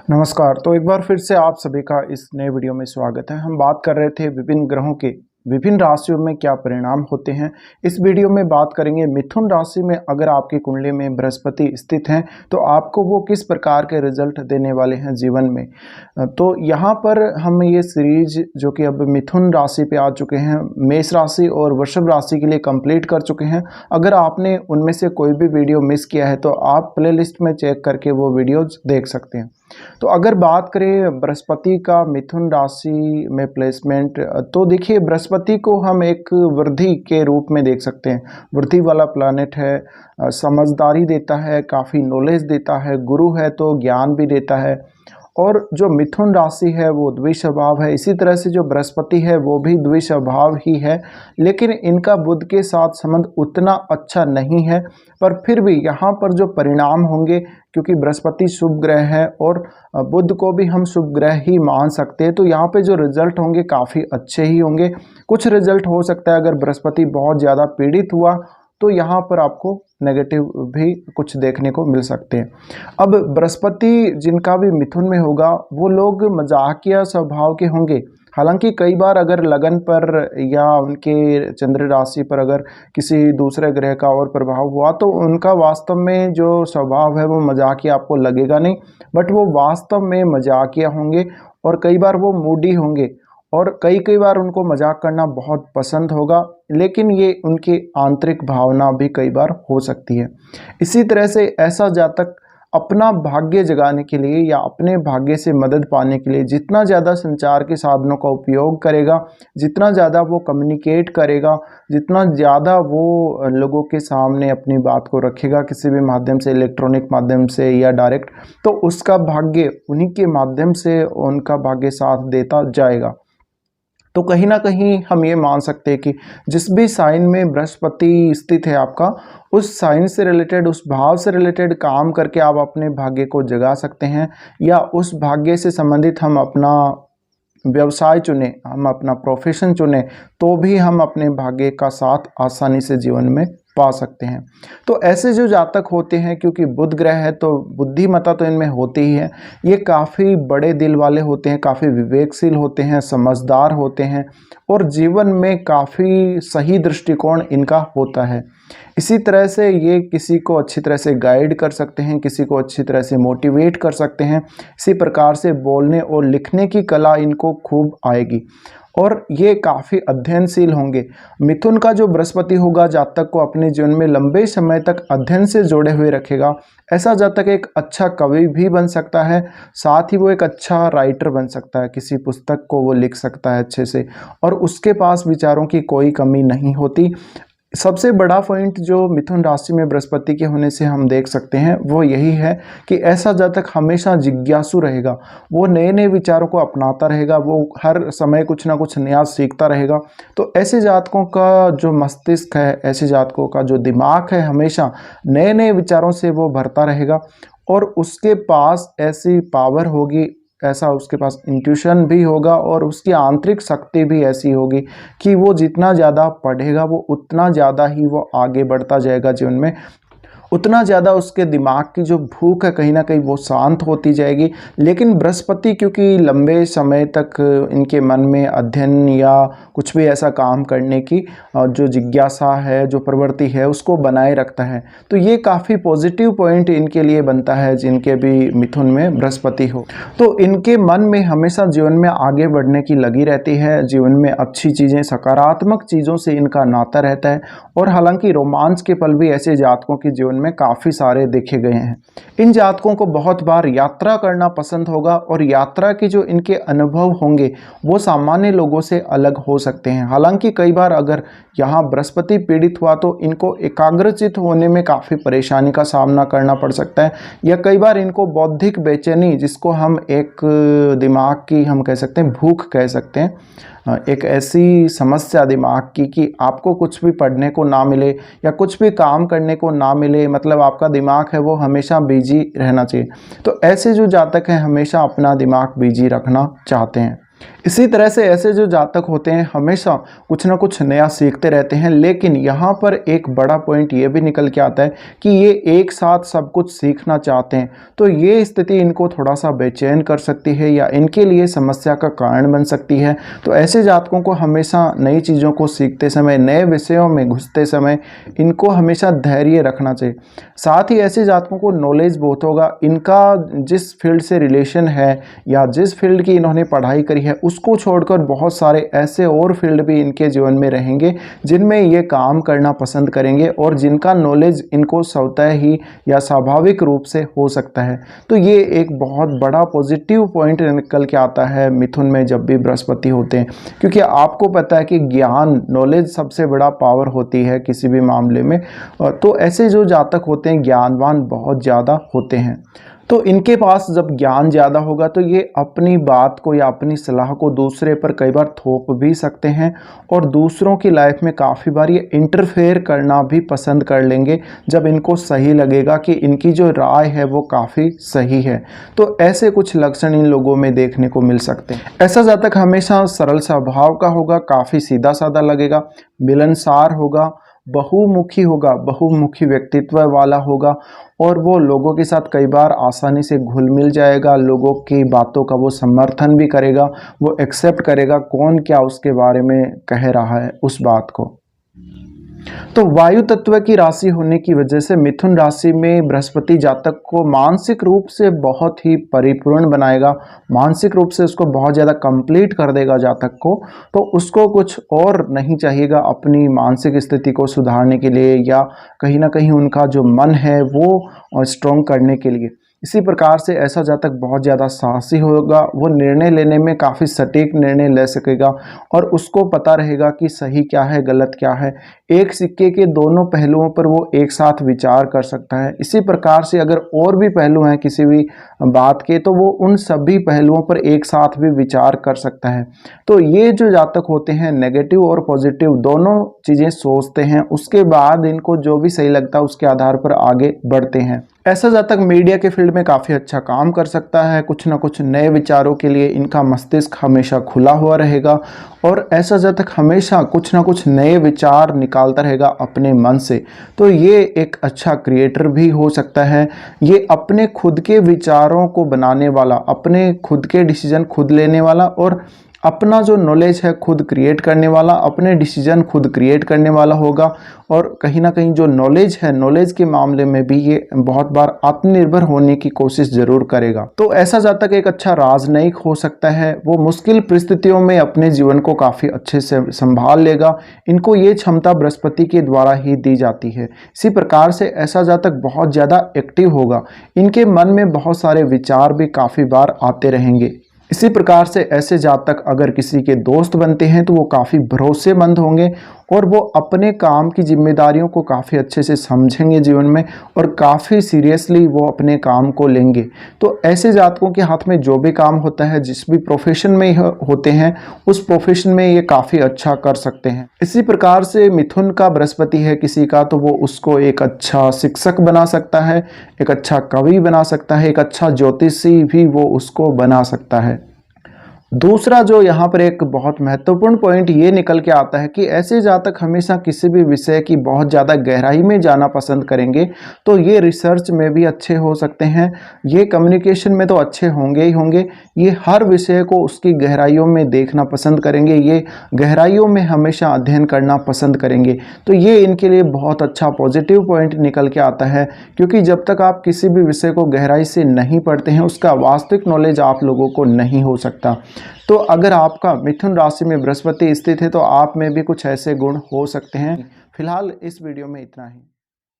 नमस्कार। तो एक बार फिर से आप सभी का इस नए वीडियो में स्वागत है। हम बात कर रहे थे विभिन्न ग्रहों के विभिन्न राशियों में क्या परिणाम होते हैं। इस वीडियो में बात करेंगे मिथुन राशि में अगर आपकी कुंडली में बृहस्पति स्थित हैं तो आपको वो किस प्रकार के रिजल्ट देने वाले हैं जीवन में। तो यहाँ पर हम ये सीरीज जो कि अब मिथुन राशि पे आ चुके हैं, मेष राशि और वृषभ राशि के लिए कंप्लीट कर चुके हैं। अगर आपने उनमें से कोई भी वीडियो मिस किया है तो आप प्लेलिस्ट में चेक करके वो वीडियोज देख सकते हैं। तो अगर बात करें बृहस्पति का मिथुन राशि में प्लेसमेंट, तो देखिए बृहस्पति को हम एक वृद्धि के रूप में देख सकते हैं। वृद्धि वाला प्लैनेट है, समझदारी देता है, काफ़ी नॉलेज देता है, गुरु है तो ज्ञान भी देता है। और जो मिथुन राशि है वो द्विस्वभाव है, इसी तरह से जो बृहस्पति है वो भी द्विस्वभाव ही है, लेकिन इनका बुध के साथ संबंध उतना अच्छा नहीं है। पर फिर भी यहाँ पर जो परिणाम होंगे, क्योंकि बृहस्पति शुभ ग्रह है और बुध को भी हम शुभ ग्रह ही मान सकते हैं, तो यहाँ पे जो रिजल्ट होंगे काफ़ी अच्छे ही होंगे। कुछ रिजल्ट हो सकता है अगर बृहस्पति बहुत ज़्यादा पीड़ित हुआ तो यहाँ पर आपको नेगेटिव भी कुछ देखने को मिल सकते हैं। अब बृहस्पति जिनका भी मिथुन में होगा वो लोग मजाकिया स्वभाव के होंगे। हालांकि कई बार अगर लगन पर या उनके चंद्र राशि पर अगर किसी दूसरे ग्रह का और प्रभाव हुआ तो उनका वास्तव में जो स्वभाव है वो मजाकिया आपको लगेगा नहीं, बट वो वास्तव में मजाकिया होंगे और कई बार वो मूडी होंगे और कई बार उनको मजाक करना बहुत पसंद होगा, लेकिन ये उनकी आंतरिक भावना भी कई बार हो सकती है। इसी तरह से ऐसा जातक अपना भाग्य जगाने के लिए या अपने भाग्य से मदद पाने के लिए जितना ज़्यादा संचार के साधनों का उपयोग करेगा, जितना ज़्यादा वो कम्युनिकेट करेगा, जितना ज़्यादा वो लोगों के सामने अपनी बात को रखेगा किसी भी माध्यम से, इलेक्ट्रॉनिक माध्यम से या डायरेक्ट, तो उसका भाग्य उन्हीं के माध्यम से उनका भाग्य साथ देता जाएगा। तो कहीं ना कहीं हम ये मान सकते हैं कि जिस भी साइन में बृहस्पति स्थित है आपका, उस साइन से रिलेटेड, उस भाव से रिलेटेड काम करके आप अपने भाग्य को जगा सकते हैं, या उस भाग्य से संबंधित हम अपना व्यवसाय चुने, हम अपना प्रोफेशन चुने, तो भी हम अपने भाग्य का साथ आसानी से जीवन में पा सकते हैं। तो ऐसे जो जातक होते हैं, क्योंकि बुध ग्रह है तो बुद्धिमत्ता तो इनमें होती ही है, ये काफ़ी बड़े दिल वाले होते हैं, काफ़ी विवेकशील होते हैं, समझदार होते हैं और जीवन में काफ़ी सही दृष्टिकोण इनका होता है। इसी तरह से ये किसी को अच्छी तरह से गाइड कर सकते हैं, किसी को अच्छी तरह से मोटिवेट कर सकते हैं। इसी प्रकार से बोलने और लिखने की कला इनको खूब आएगी और ये काफ़ी अध्ययनशील होंगे। मिथुन का जो बृहस्पति होगा जातक को अपने जीवन में लंबे समय तक अध्ययन से जोड़े हुए रखेगा। ऐसा जातक एक अच्छा कवि भी बन सकता है, साथ ही वो एक अच्छा राइटर बन सकता है, किसी पुस्तक को वो लिख सकता है अच्छे से और उसके पास विचारों की कोई कमी नहीं होती। सबसे बड़ा पॉइंट जो मिथुन राशि में बृहस्पति के होने से हम देख सकते हैं वो यही है कि ऐसा जातक हमेशा जिज्ञासु रहेगा, वो नए नए विचारों को अपनाता रहेगा, वो हर समय कुछ ना कुछ नया सीखता रहेगा। तो ऐसे जातकों का जो मस्तिष्क है, ऐसे जातकों का जो दिमाग है, हमेशा नए नए विचारों से वो भरता रहेगा और उसके पास ऐसी पावर होगी, ऐसा उसके पास इंट्यूशन भी होगा और उसकी आंतरिक शक्ति भी ऐसी होगी कि वो जितना ज़्यादा पढ़ेगा वो उतना ज़्यादा ही वो आगे बढ़ता जाएगा जीवन में, उतना ज़्यादा उसके दिमाग की जो भूख है कहीं ना कहीं वो शांत होती जाएगी। लेकिन बृहस्पति क्योंकि लंबे समय तक इनके मन में अध्ययन या कुछ भी ऐसा काम करने की जो जिज्ञासा है, जो प्रवृत्ति है, उसको बनाए रखता है, तो ये काफ़ी पॉजिटिव पॉइंट इनके लिए बनता है जिनके भी मिथुन में बृहस्पति हो। तो इनके मन में हमेशा जीवन में आगे बढ़ने की लगी रहती है, जीवन में अच्छी चीज़ें, सकारात्मक चीज़ों से इनका नाता रहता है और हालांकि रोमांच के पल भी ऐसे जातकों के जीवन में काफ़ी सारे देखे गए हैं। इन जातकों को बहुत बार यात्रा करना पसंद होगा और यात्रा के जो इनके अनुभव होंगे वो सामान्य लोगों से अलग हो सकते हैं। हालांकि कई बार अगर यहाँ बृहस्पति पीड़ित हुआ तो इनको एकाग्रचित होने में काफ़ी परेशानी का सामना करना पड़ सकता है, या कई बार इनको बौद्धिक बेचैनी, जिसको हम एक दिमाग की हम कह सकते हैं भूख कह सकते हैं, एक ऐसी समस्या दिमाग की कि आपको कुछ भी पढ़ने को ना मिले या कुछ भी काम करने को ना मिले, मतलब आपका दिमाग है वो हमेशा बिजी रहना चाहिए। तो ऐसे जो जातक हैं हमेशा अपना दिमाग बिजी रखना चाहते हैं। इसी तरह से ऐसे जो जातक होते हैं हमेशा कुछ ना कुछ नया सीखते रहते हैं, लेकिन यहाँ पर एक बड़ा पॉइंट ये भी निकल के आता है कि ये एक साथ सब कुछ सीखना चाहते हैं। तो ये स्थिति इनको थोड़ा सा बेचैन कर सकती है या इनके लिए समस्या का कारण बन सकती है। तो ऐसे जातकों को हमेशा नई चीज़ों को सीखते समय, नए विषयों में घुसते समय इनको हमेशा धैर्य रखना चाहिए। साथ ही ऐसे जातकों को नॉलेज बहुत होगा, इनका जिस फील्ड से रिलेशन है या जिस फील्ड की इन्होंने पढ़ाई करी है उसको छोड़कर बहुत सारे ऐसे और फील्ड भी इनके जीवन में रहेंगे जिनमें ये काम करना पसंद करेंगे और जिनका नॉलेज इनको स्वतः ही या स्वाभाविक रूप से हो सकता है। तो ये एक बहुत बड़ा पॉजिटिव पॉइंट निकल के आता है मिथुन में जब भी बृहस्पति होते हैं, क्योंकि आपको पता है कि ज्ञान, नॉलेज सबसे बड़ा पावर होती है किसी भी मामले में। तो ऐसे जो जातक होते हैं ज्ञानवान बहुत ज़्यादा होते हैं। तो इनके पास जब ज्ञान ज़्यादा होगा तो ये अपनी बात को या अपनी सलाह को दूसरे पर कई बार थोप भी सकते हैं और दूसरों की लाइफ में काफ़ी बार ये इंटरफेयर करना भी पसंद कर लेंगे जब इनको सही लगेगा कि इनकी जो राय है वो काफ़ी सही है। तो ऐसे कुछ लक्षण इन लोगों में देखने को मिल सकते हैं। ऐसा जातक हमेशा सरल स्वभाव का होगा, काफ़ी सीधा साधा लगेगा, मिलनसार होगा, बहुमुखी होगा, बहुमुखी व्यक्तित्व वाला होगा और वो लोगों के साथ कई बार आसानी से घुल मिल जाएगा, लोगों की बातों का वो समर्थन भी करेगा, वो एक्सेप्ट करेगा कौन क्या उसके बारे में कह रहा है उस बात को। तो वायु तत्व की राशि होने की वजह से मिथुन राशि में बृहस्पति जातक को मानसिक रूप से बहुत ही परिपूर्ण बनाएगा, मानसिक रूप से उसको बहुत ज़्यादा कंप्लीट कर देगा जातक को। तो उसको कुछ और नहीं चाहिएगा अपनी मानसिक स्थिति को सुधारने के लिए या कहीं ना कहीं उनका जो मन है वो स्ट्रॉन्ग करने के लिए। इसी प्रकार से ऐसा जातक बहुत ज़्यादा साहसी होगा, वो निर्णय लेने में काफ़ी सटीक निर्णय ले सकेगा और उसको पता रहेगा कि सही क्या है गलत क्या है। एक सिक्के के दोनों पहलुओं पर वो एक साथ विचार कर सकता है। इसी प्रकार से अगर और भी पहलू हैं किसी भी बात के तो वो उन सभी पहलुओं पर एक साथ भी विचार कर सकता है। तो ये जो जातक होते हैं नेगेटिव और पॉजिटिव दोनों चीज़ें सोचते हैं, उसके बाद इनको जो भी सही लगता है उसके आधार पर आगे बढ़ते हैं। ऐसा जातक मीडिया के फील्ड में काफ़ी अच्छा काम कर सकता है, कुछ ना कुछ नए विचारों के लिए इनका मस्तिष्क हमेशा खुला हुआ रहेगा और ऐसा जातक हमेशा कुछ ना कुछ नए विचार निकालता रहेगा अपने मन से। तो ये एक अच्छा क्रिएटर भी हो सकता है, ये अपने खुद के विचारों को बनाने वाला, अपने खुद के डिसीजन खुद लेने वाला और अपना जो नॉलेज है खुद क्रिएट करने वाला, अपने डिसीजन खुद क्रिएट करने वाला होगा और कहीं ना कहीं जो नॉलेज है, नॉलेज के मामले में भी ये बहुत बार आत्मनिर्भर होने की कोशिश जरूर करेगा। तो ऐसा जातक एक अच्छा राजनयिक हो सकता है, वो मुश्किल परिस्थितियों में अपने जीवन को काफ़ी अच्छे से संभाल लेगा। इनको ये क्षमता बृहस्पति के द्वारा ही दी जाती है। इसी प्रकार से ऐसा जातक बहुत ज़्यादा एक्टिव होगा, इनके मन में बहुत सारे विचार भी काफ़ी बार आते रहेंगे। इसी प्रकार से ऐसे जातक अगर किसी के दोस्त बनते हैं तो वो काफ़ी भरोसेमंद होंगे और वो अपने काम की जिम्मेदारियों को काफ़ी अच्छे से समझेंगे जीवन में और काफ़ी सीरियसली वो अपने काम को लेंगे। तो ऐसे जातकों के हाथ में जो भी काम होता है, जिस भी प्रोफेशन में होते हैं, उस प्रोफेशन में ये काफ़ी अच्छा कर सकते हैं। इसी प्रकार से मिथुन का बृहस्पति है किसी का तो वो उसको एक अच्छा शिक्षक बना सकता है, एक अच्छा कवि बना सकता है, एक अच्छा ज्योतिषी भी वो उसको बना सकता है। दूसरा जो यहाँ पर एक बहुत महत्वपूर्ण पॉइंट ये निकल के आता है कि ऐसे जातक हमेशा किसी भी विषय की बहुत ज़्यादा गहराई में जाना पसंद करेंगे। तो ये रिसर्च में भी अच्छे हो सकते हैं, ये कम्युनिकेशन में तो अच्छे होंगे ही होंगे, ये हर विषय को उसकी गहराइयों में देखना पसंद करेंगे, ये गहराइयों में हमेशा अध्ययन करना पसंद करेंगे। तो ये इनके लिए बहुत अच्छा पॉजिटिव पॉइंट निकल के आता है, क्योंकि जब तक आप किसी भी विषय को गहराई से नहीं पढ़ते हैं उसका वास्तविक नॉलेज आप लोगों को नहीं हो सकता। तो अगर आपका मिथुन राशि में बृहस्पति स्थित है तो आप में भी कुछ ऐसे गुण हो सकते हैं। फिलहाल इस वीडियो में इतना ही।